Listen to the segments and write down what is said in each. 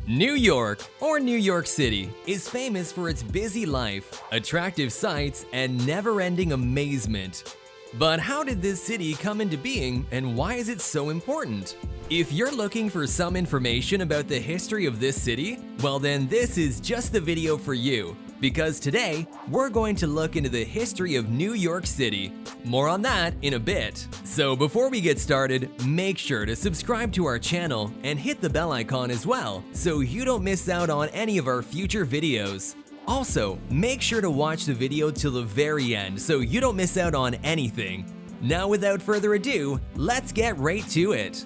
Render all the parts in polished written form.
New York, or New York City, is famous for its busy life, attractive sights, and never-ending amazement. But how did this city come into being, and why is it so important? If you're looking for some information about the history of this city, well then this is just the video for you, because today we're going to look into the history of New York City. More on that in a bit. So before we get started, make sure to subscribe to our channel and hit the bell icon as well, so you don't miss out on any of our future videos. Also, make sure to watch the video till the very end so you don't miss out on anything. Now without further ado, let's get right to it.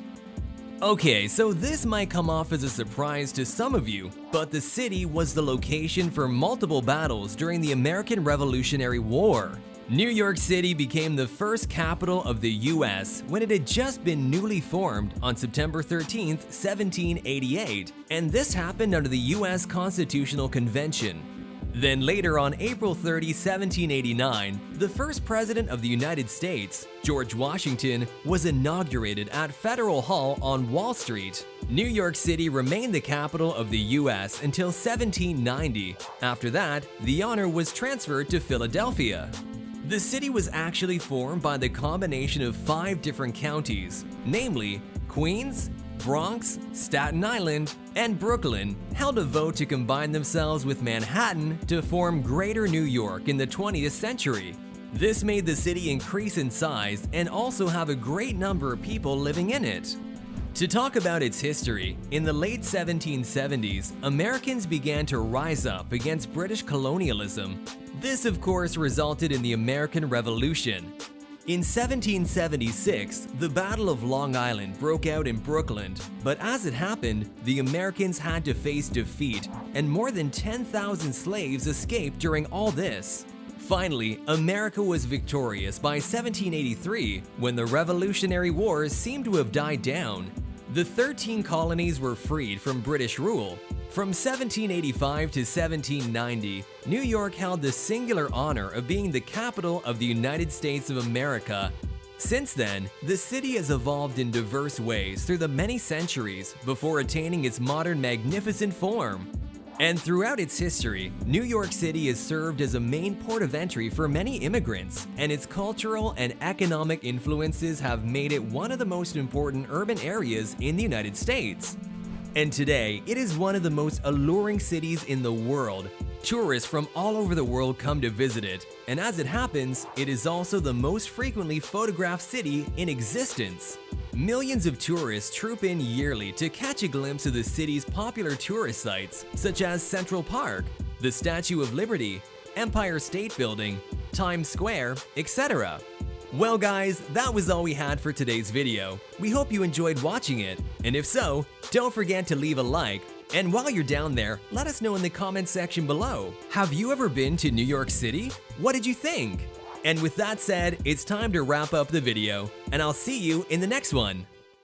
Okay, so this might come off as a surprise to some of you, but the city was the location for multiple battles during the American Revolutionary War. New York City became the first capital of the US when it had just been newly formed on September 13, 1788, and this happened under the US Constitutional Convention. Then later on April 30, 1789, the first president of the United States, George Washington, was inaugurated at Federal Hall on Wall Street. New York City remained the capital of the US until 1790. After that, the honor was transferred to Philadelphia. The city was actually formed by the combination of 5 different counties, namely Queens, Bronx, Staten Island, and Brooklyn held a vote to combine themselves with Manhattan to form Greater New York in the 20th century. This made the city increase in size and also have a great number of people living in it. To talk about its history, in the late 1770s, Americans began to rise up against British colonialism. This, of course, resulted in the American Revolution. In 1776, the Battle of Long Island broke out in Brooklyn, but as it happened, the Americans had to face defeat, and more than 10,000 slaves escaped during all this. Finally, America was victorious by 1783, when the Revolutionary Wars seemed to have died down. The 13 colonies were freed from British rule. From 1785 to 1790, New York held the singular honor of being the capital of the United States of America. Since then, the city has evolved in diverse ways through the many centuries before attaining its modern magnificent form. And throughout its history, New York City has served as a main port of entry for many immigrants, and its cultural and economic influences have made it one of the most important urban areas in the United States. And today, it is one of the most alluring cities in the world. Tourists from all over the world come to visit it, and as it happens, it is also the most frequently photographed city in existence. Millions of tourists troop in yearly to catch a glimpse of the city's popular tourist sites, such as Central Park, the Statue of Liberty, Empire State Building, Times Square, etc. Well guys, that was all we had for today's video. We hope you enjoyed watching it, and if so, don't forget to leave a like, and while you're down there, let us know in the comments section below. Have you ever been to New York City? What did you think? And with that said, it's time to wrap up the video, and I'll see you in the next one.